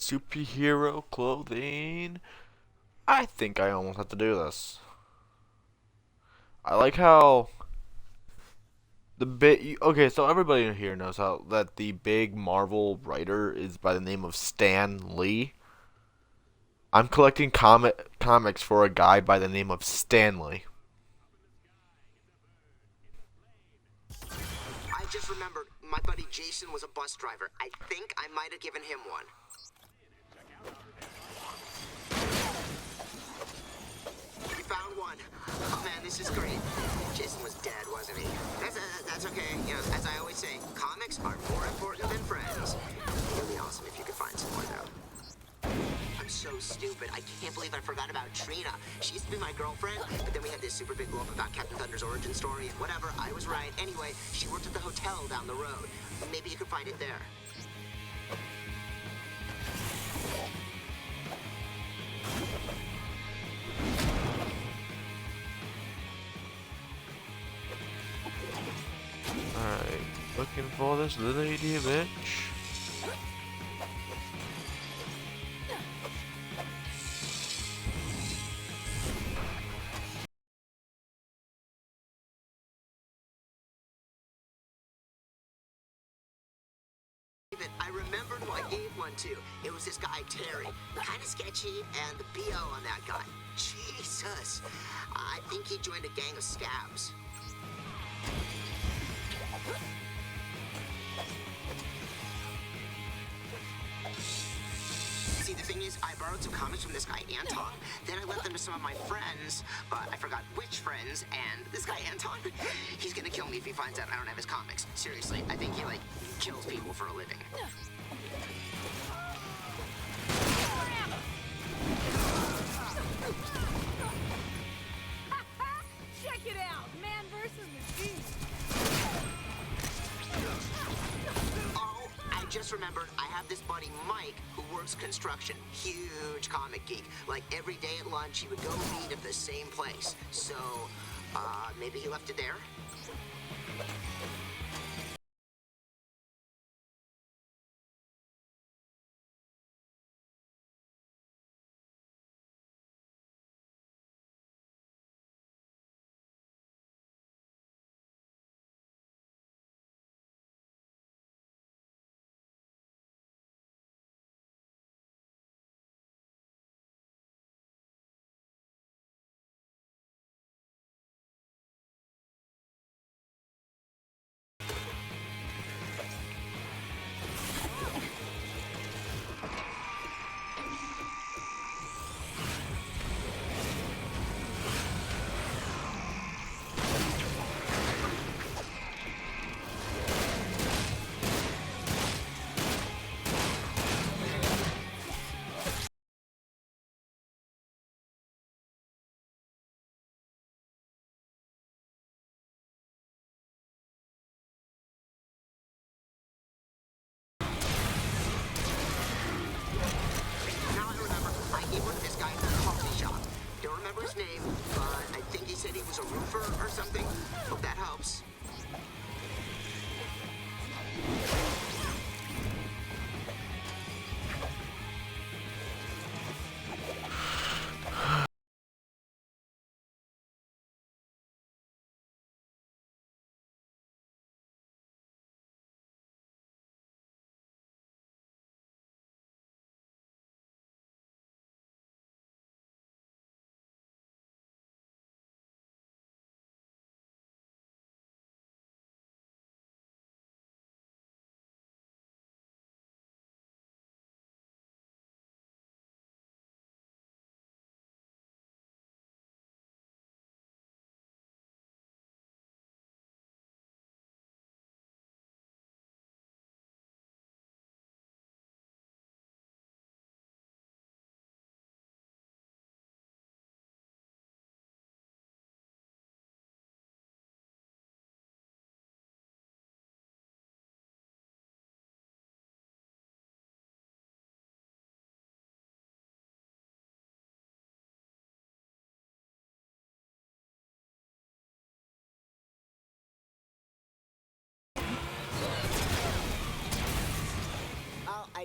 Superhero clothing. I think I almost have to do this. I like how the big. Okay, so everybody here knows how that the big Marvel writer is by the name of Stan Lee. I'm collecting comics for a guy by the name of Stanley. I just remembered my buddy Jason was a bus driver. I think I might have given him one. We found one. Oh man, this is great. Jason was dead, wasn't he? That's okay. You know, as I always say, comics are more important than friends. It'd be awesome if you could find some more, though. I'm so stupid. I can't believe I forgot about Trina. She used to be my girlfriend, but then we had this super big blow up about Captain Thunder's origin story and whatever. I was right. Anyway, she worked at the hotel down the road. Maybe you could find it there. Alright, looking for this lady bitch. I remembered who I gave one to. It was this guy, Terry. Kind of sketchy, and the BO on that guy. Jesus. I think he joined a gang of scabs. See, the thing is, I borrowed some comics from this guy, Anton. Then I lent them to some of my friends, but I forgot which friends, and this guy, Anton, he's gonna kill me if he finds out I don't have his comics. Seriously, I think he, kills people for a living. Check it out! Man versus machine! Oh, I just remembered I have this buddy, Mike, who works construction. Huge comic geek. Like, every day at lunch, he would go meet at the same place. So, maybe he left it there?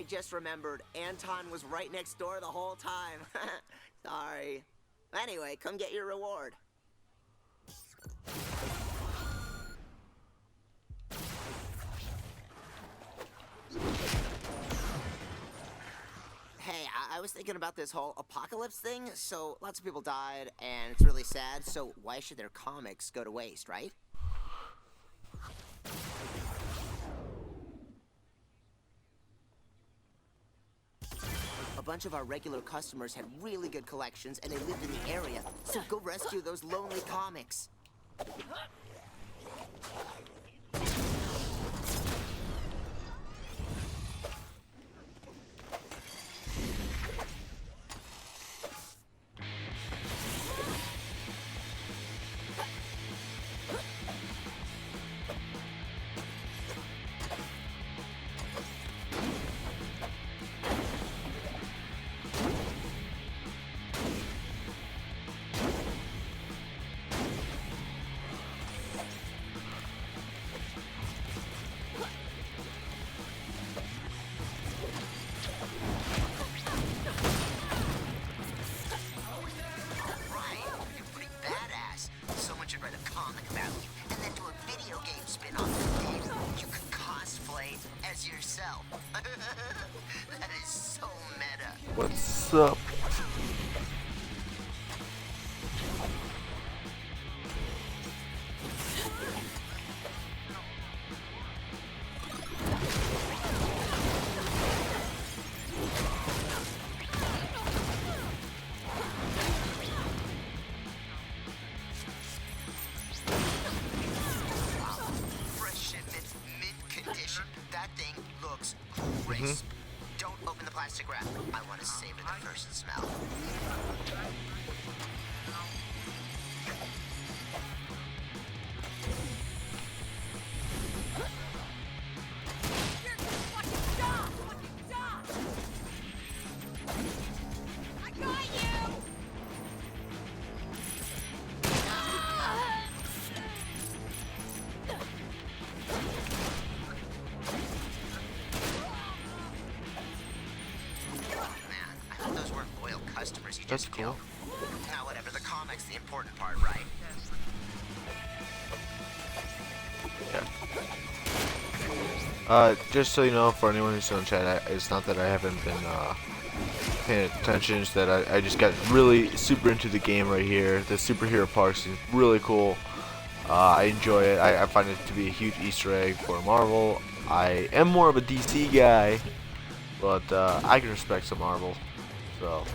I just remembered Anton was right next door the whole time. Sorry. Anyway, come get your reward. Hey, I was thinking about this whole apocalypse thing. So lots of people died, and it's really sad. So why should their comics go to waste, right? A bunch of our regular customers had really good collections, and they lived in the area. So go rescue those lonely comics. Yourself. That is so meta. What's up? Crisp. Don't open the plastic wrap. I want to savor the first smell. That's cool. Now, whatever, the comic's the important part, right? Yeah. Just so you know, for anyone who's still in chat, it's not that I haven't been paying attention. It's that I just got really super into the game right here. The superhero park seems really cool. I enjoy it. I find it to be a huge Easter egg for Marvel. I am more of a DC guy, but I can respect some Marvel. So.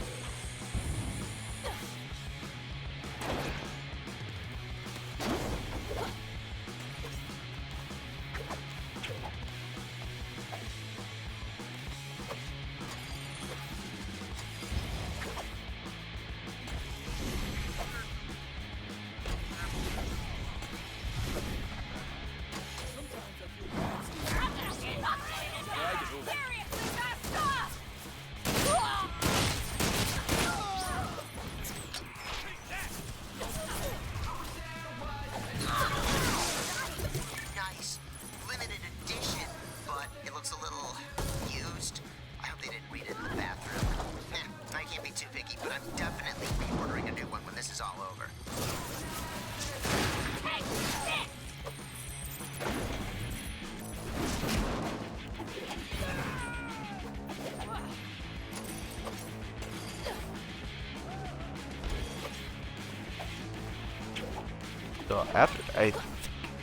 So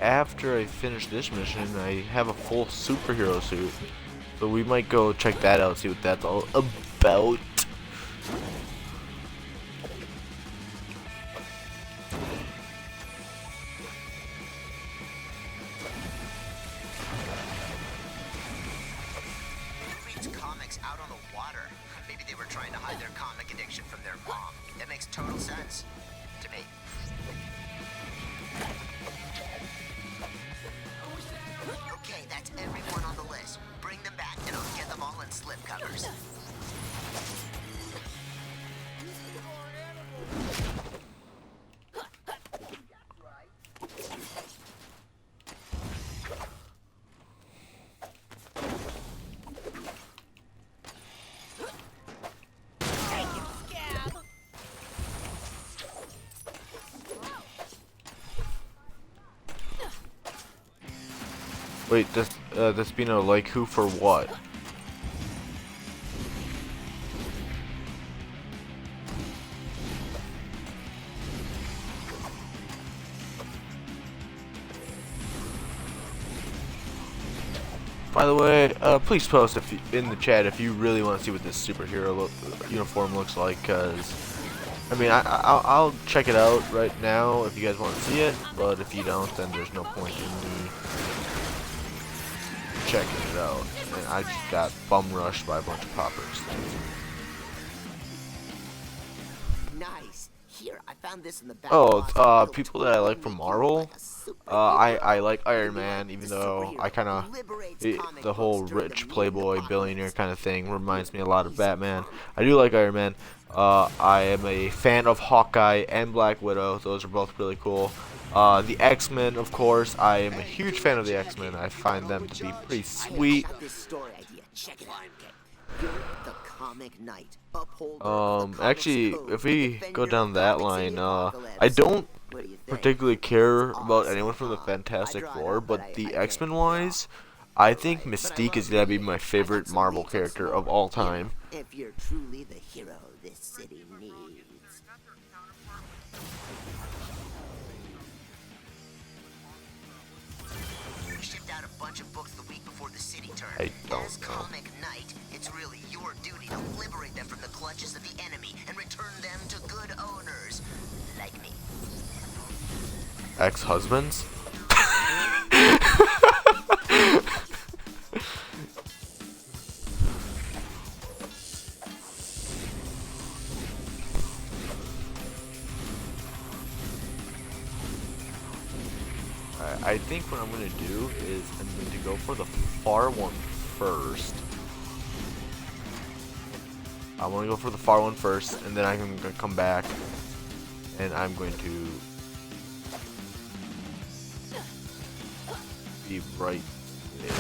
after I finish this mission, I have a full superhero suit. So we might go check that out, see what that's all about. Reads comics out on the water. Maybe they were trying to hide their comic addiction from their mom. That makes total sense to me. Okay, that's everyone on the list. Bring them back and I'll get them all in slipcovers. Wait, Despino, like who for what? By the way, please post if you, in the chat if you really want to see what this superhero uniform looks like, cause I mean I'll check it out right now if you guys want to see it, but if you don't, then there's no point in me checking it out. And I just got bum rushed by a bunch of poppers. Nice. Here, I found this in the back. Oh, people that I like from Marvel. I like Iron Man, even though I kind of the whole rich playboy billionaire kind of thing reminds me a lot of Batman. I do like Iron Man. I am a fan of Hawkeye and Black Widow. Those are both really cool. The X-Men, of course. I am a huge fan of the X-Men. I find them to be pretty sweet. Actually, if we go down that line, I don't particularly care about anyone from the Fantastic Four, but the X-Men wise, I think Mystique is gonna be my favorite Marvel character of all time. If you're truly the hero this city needs. We shipped out a bunch of books the week before the city turned. I don't As know. Comic Knight, it's really your duty to liberate them from the clutches of the enemy and return them to good owners, like me. Ex-husbands? I think what I'm going to do is I'm going to go for the far one first. I want to go for the far one first, and then I'm going to come back, and I'm going to be right there.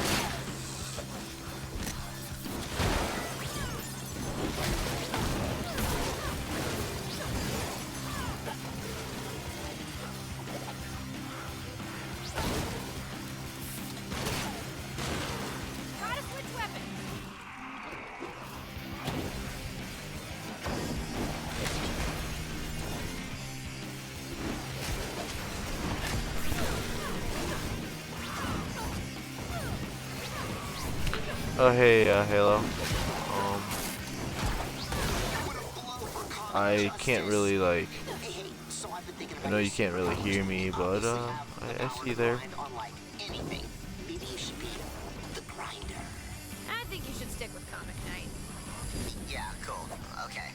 Gotta switch weapons. Oh hey, Halo. I can't really like. I know you can't really hear me, but I see you there. Maybe you should be the grinder. I think you should stick with Comic Knight. Yeah, cool. Okay.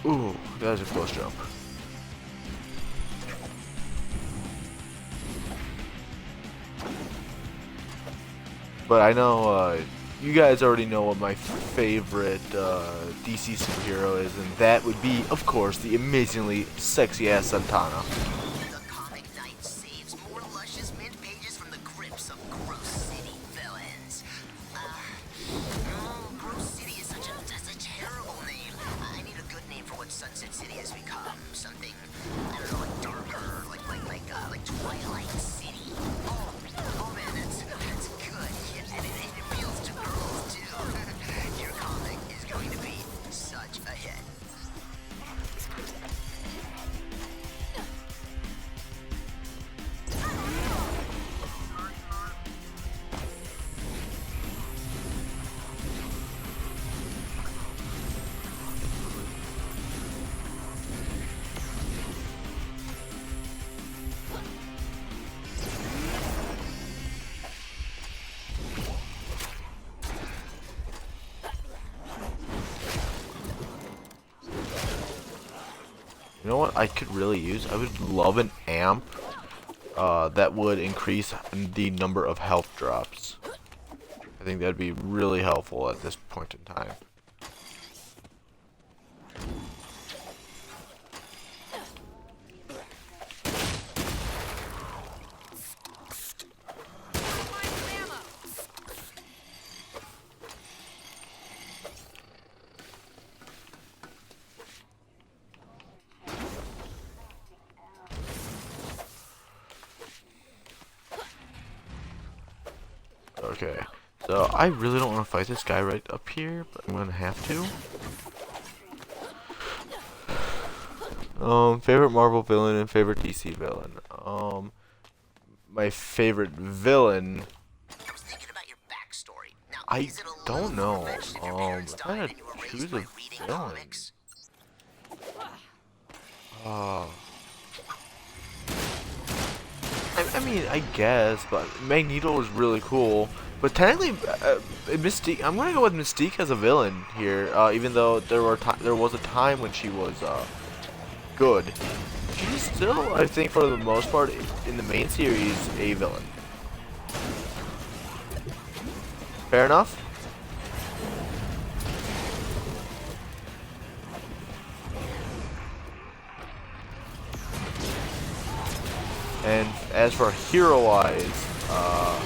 Ooh, that was a close jump. But I know you guys already know what my favorite DC superhero is, and that would be, of course, the amazingly sexy-ass Santana. The Comic Knight saves more luscious mint pages from the grips of Gross City villains. Gross City is such a terrible name. I need a good name for what Sunset City has become. Something, I don't know, like darker, like Twilight City. Oh man, that's good. Yeah, and it appeals to girls too. Your comic is going to be such a hit. You know what I could really use? I would love an amp that would increase the number of health drops. I think that'd be really helpful at this point in time. Find some ammo. Okay. So I really don't want to fight this guy right up here, but I'm gonna have to. Favorite Marvel villain and favorite DC villain. My favorite villain. I was thinking about your backstory. Now, I is it a don't little know. far-fetched that your parents If I died had and you were to raised choose by a reading villain. comics? Uh, I mean, I guess, but Magneto was really cool. But technically, Mystique. I'm gonna go with Mystique as a villain here. Even though there was a time when she was good, she's still, I think, for the most part, in the main series, a villain. Fair enough. And as for hero-wise, um,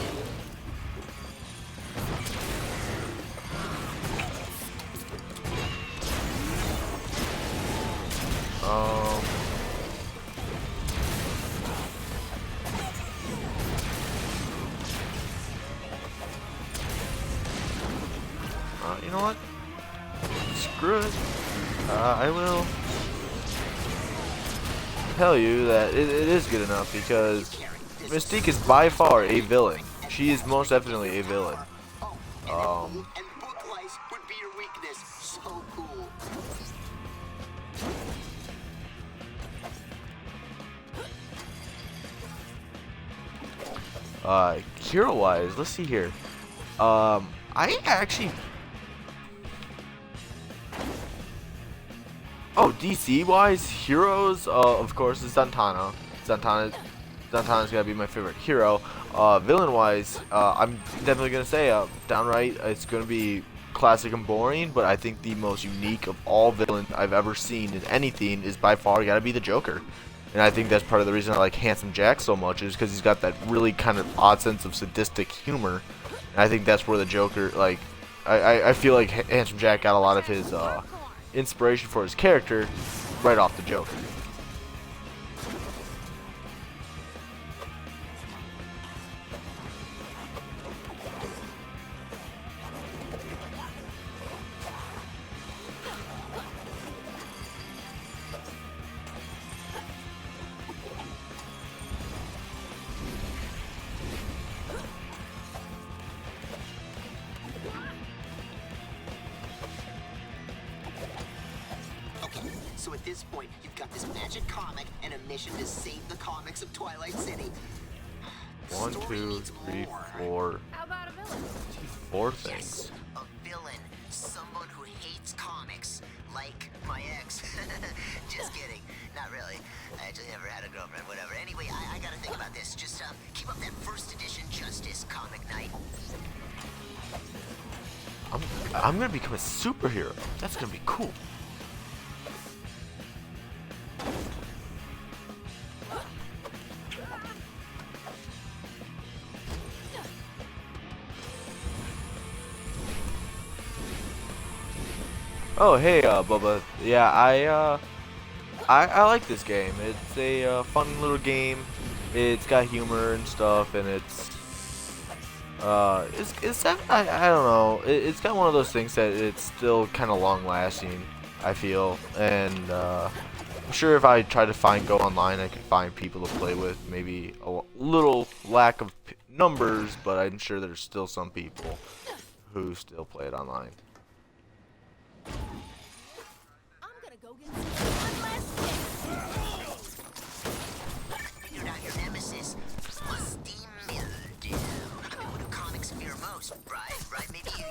you know what? Screw it. I will tell you that it is good enough because Mystique is by far a villain. She is most definitely a villain. And book lice would be your weakness. So cool. Hero-wise, let's see here. I actually. Oh, DC-wise, heroes. Of course, is Zatanna. Zantana's gonna be my favorite hero. Villain-wise, I'm definitely gonna say, downright, it's gonna be classic and boring. But I think the most unique of all villains I've ever seen in anything is by far gotta be the Joker. And I think that's part of the reason I like Handsome Jack so much, is because he's got that really kind of odd sense of sadistic humor. And I think that's where the Joker, like, I feel like Handsome Jack got a lot of his inspiration for his character right off the Joker. So at this point, you've got this magic comic and a mission to save the comics of Twilight City. One, Story two, needs three, more. four. How about a villain? Four Yes, things. a villain. Someone who hates comics. Like my ex. Just kidding. Not really. I actually never had a girlfriend, whatever. Anyway, I gotta think about this. Just keep up that first edition Justice comic night. I'm gonna become a superhero. That's gonna be cool. Oh, hey, Bubba. Yeah, I like this game. It's a fun little game. It's got humor and stuff, and I don't know. It's got one of those things that it's still kind of long lasting, I feel, and I'm sure if I try to go online, I can find people to play with. Maybe a little lack of numbers, but I'm sure there's still some people who still play it online. I'm gonna go get one last Figured out your nemesis. Musty mildew. What do comics fear most, right? Right? Maybe you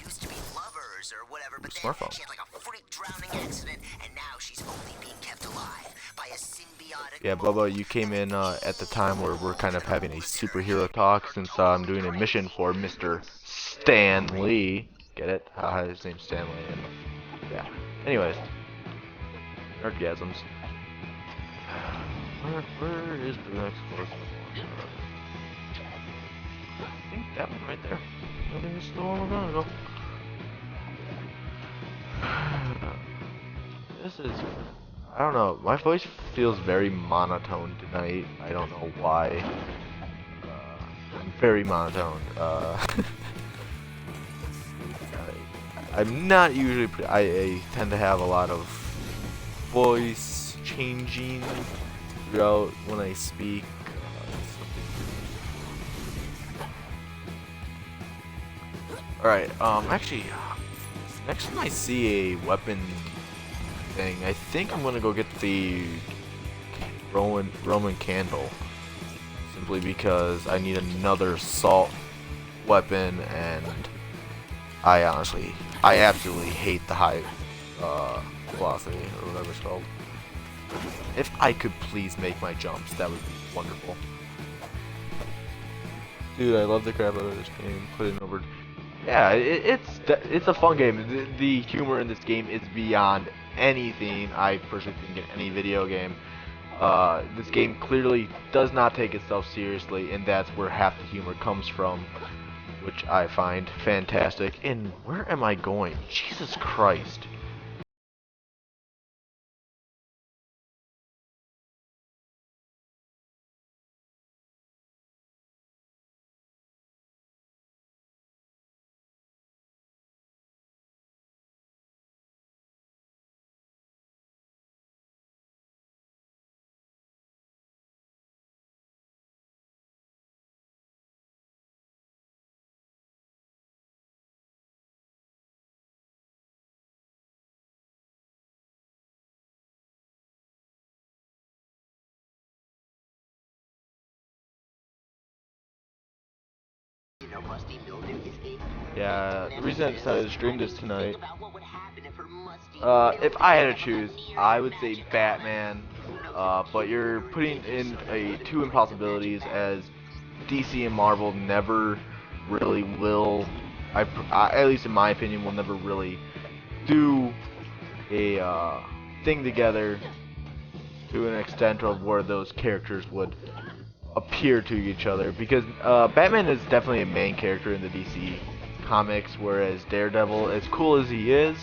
used to be lovers or whatever, but then Smartphone. she had like a freak drowning accident, and now she's only being kept alive by a symbiotic. Yeah, Bubba, you came in at the time where we're kind of having a superhero talk, since I'm doing a mission for Mr. Stan Lee. Get it? Haha, his name's Stan Lee. And, yeah. Anyways. Nerdgasms. Where is the next closest one? I think that one right there. I think it's the one we're gonna go. This is... I don't know. My voice feels very monotone tonight. I don't know why. I'm very monotone. I'm not usually. I tend to have a lot of voice changing throughout when I speak. Alright, actually, next time I see a weapon thing, I think I'm gonna go get the Roman candle. Simply because I need another assault weapon, and I absolutely hate the high velocity, or whatever it's called. If I could please make my jumps, that would be wonderful. Dude, I love the crap out of this game. Put it over. Yeah, it's a fun game. The humor in this game is beyond anything I personally think in any video game. This game clearly does not take itself seriously, and that's where half the humor comes from, which I find fantastic. And where am I going? Jesus Christ. Yeah, the reason I decided to stream this tonight, if I had to choose, I would say Batman, but you're putting in two impossibilities, as DC and Marvel never really will, at least in my opinion, will never really do a thing together to an extent of where those characters would appear to each other, because Batman is definitely a main character in the DC comics, whereas Daredevil, as cool as he is,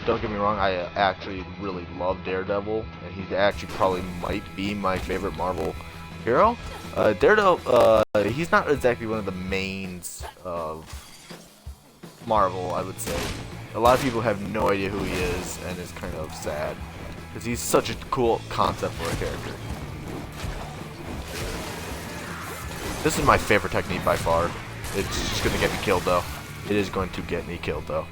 don't get me wrong, I actually really love Daredevil, and he's actually probably might be my favorite Marvel hero. Daredevil, he's not exactly one of the mains of Marvel, I would say. A lot of people have no idea who he is, and it's kind of sad, because he's such a cool concept for a character. This is my favorite technique by far. It's just going to get me killed, though. It is going to get me killed, though.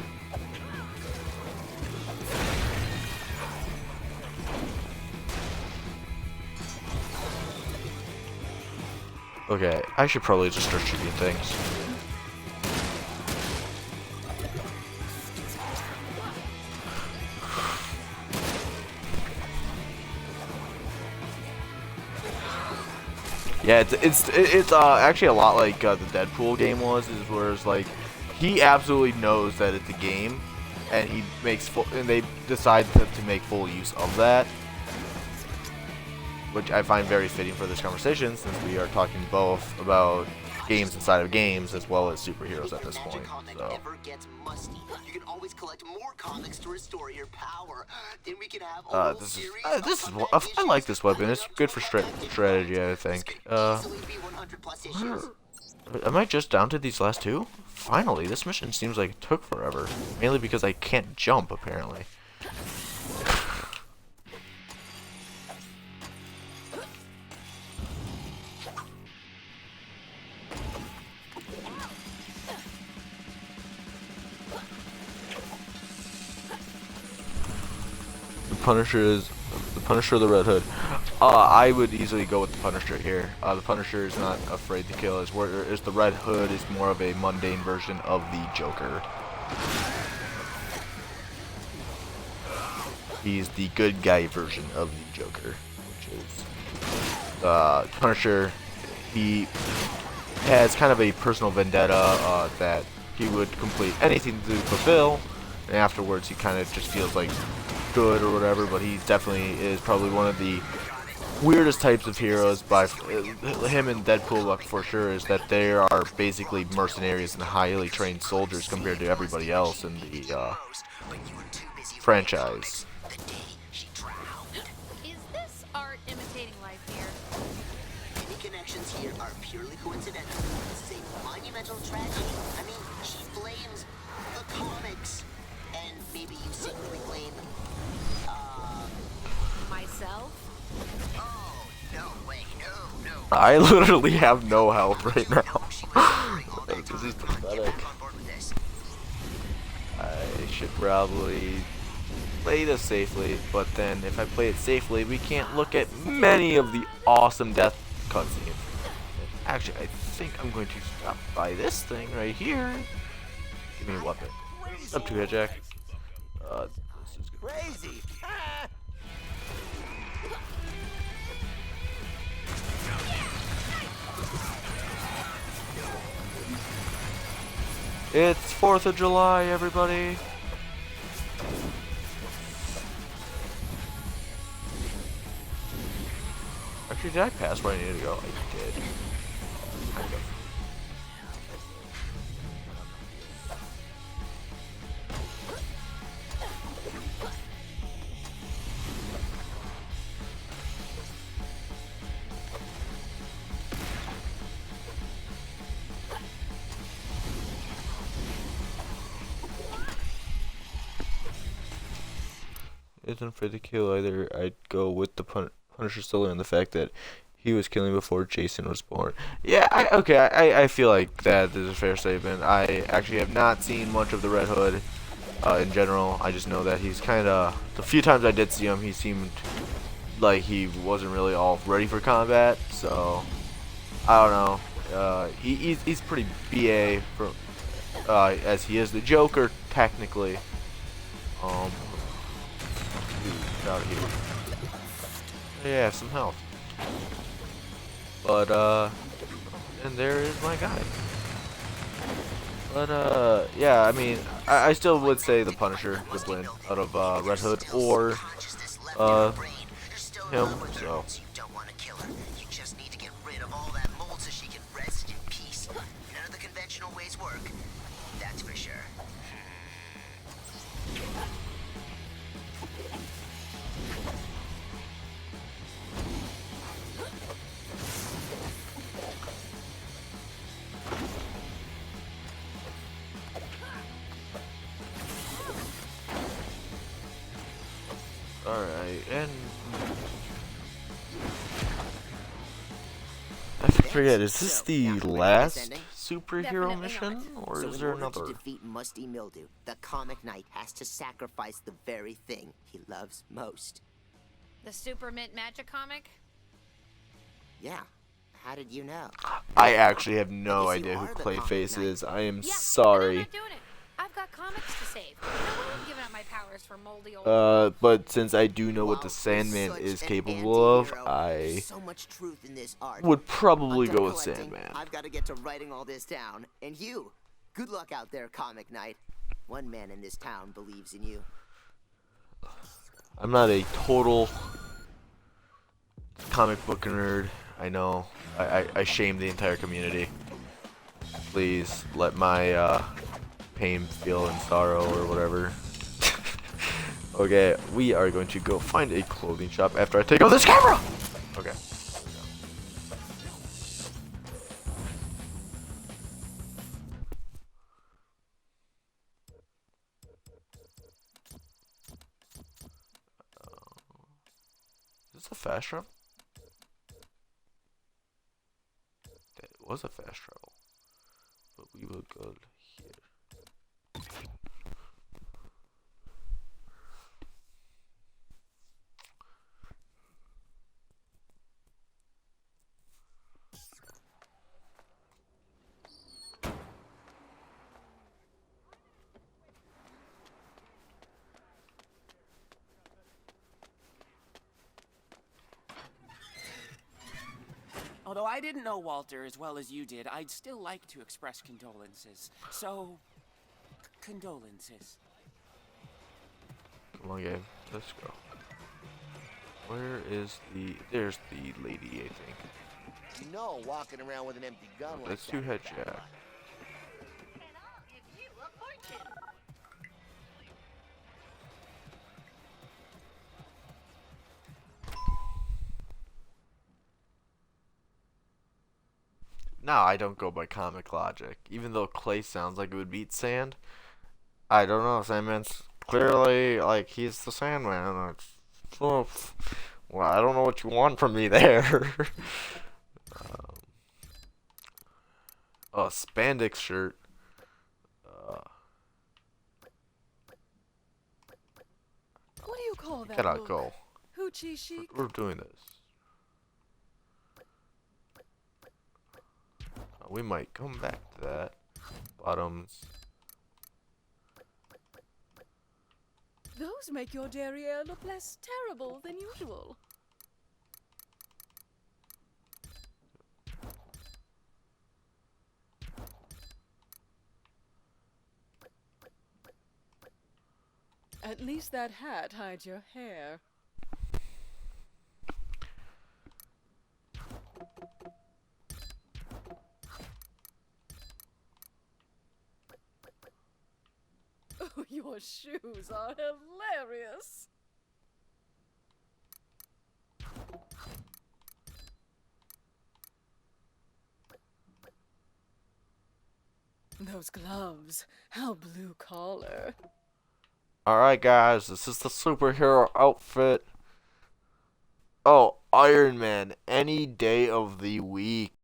Okay, I should probably just start shooting things. Yeah, it's actually a lot like the Deadpool game was, whereas like he absolutely knows that it's a game, and he makes and they decide to make full use of that, which I find very fitting for this conversation, since we are talking both about games inside of games as well as superheroes at this point. So. This is I like this weapon. It's good for strategy, I think. Am I just down to these last two? Finally, this mission seems like it took forever, mainly because I can't jump apparently. The Punisher or the Red Hood. I would easily go with the Punisher here. The Punisher is not afraid to kill, whereas the Red Hood is more of a mundane version of the Joker. He's the good guy version of the Joker, which is Punisher. He has kind of a personal vendetta that he would complete anything to fulfill, and afterwards he kind of just feels like good or whatever, but he definitely is probably one of the weirdest types of heroes by him and Deadpool for sure, is that they are basically mercenaries and highly trained soldiers compared to everybody else in the franchise. Is this art imitating life here? Any connections here are purely coincidental. This is I literally have no health right now. She was wondering all that This is time. Get pathetic. back on board with this. I should probably play this safely, but then if I play it safely, we can't look at many of the awesome death cutscenes. Actually, I think I'm going to stop by this thing right here. Give me a weapon. Up to it, Jack. This is good. Crazy. It's 4th of July, everybody. Actually, did I pass where I needed to go? I did. Kind of. Isn't for the kill either. I'd go with the Punisher solely on the fact that he was killing before Jason was born. Yeah, I feel like that is a fair statement. I actually have not seen much of the Red Hood in general. I just know that he's kind of, the few times I did see him, he seemed like he wasn't really all ready for combat. So I don't know. He's pretty BA for as he is the Joker technically. Out here. Yeah, some health. But and there is my guy. But yeah, I mean, I still would say the Punisher would win out of Red Hood or him. So You don't want to kill her. You just need to get rid of all that mold so she can rest in peace. None of the conventional ways work. That's for sure. alright, and I forget, is this the last superhero Definitely mission, or So is in there order another? to defeat Musty Mildew, the comic knight has to sacrifice the very thing he loves most. The Super Mint Magic comic? Yeah. How did you know? I actually have no I guess you idea who are the Clayface comic is. I am Yeah, and I'm sorry. not doing it. I've got comics to save. No way I'm giving up my powers for moldy old. But since I do know what Wow, the you're Sandman such is an capable of, anti-hero. I So much truth in this art. would probably I'm go done with collecting. Sandman. I've got to get to writing all this down. And you, good luck out there, comic knight. One man in this town believes in you. I'm not a total comic book nerd. I know. I shame the entire community. Please let my pain, feel, and sorrow, or whatever. Okay, we are going to go find a clothing shop after I take out this camera! Okay. Is this a fast travel? That was a fast travel. But we will go here. Although I didn't know Walter as well as you did, I'd still like to express condolences. So, condolences. Come on, game. Let's go. Where is the... There's the lady, I think. You know, walking around with an empty gun like Let's that. do headshot. No, I don't go by comic logic. Even though clay sounds like it would beat sand, I don't know. Sandman's clearly like he's the Sandman. Well, I don't know what you want from me there. Um, a spandex shirt. What do you call that Cannot look? go. Hoochie chic? We're doing this. We might come back to that. Bottoms. Those make your derriere look less terrible than usual. At least that hat hides your hair. Oh, your shoes are hilarious. Those gloves, how blue collar. Alright, guys, this is the superhero outfit. Oh, Iron Man, any day of the week.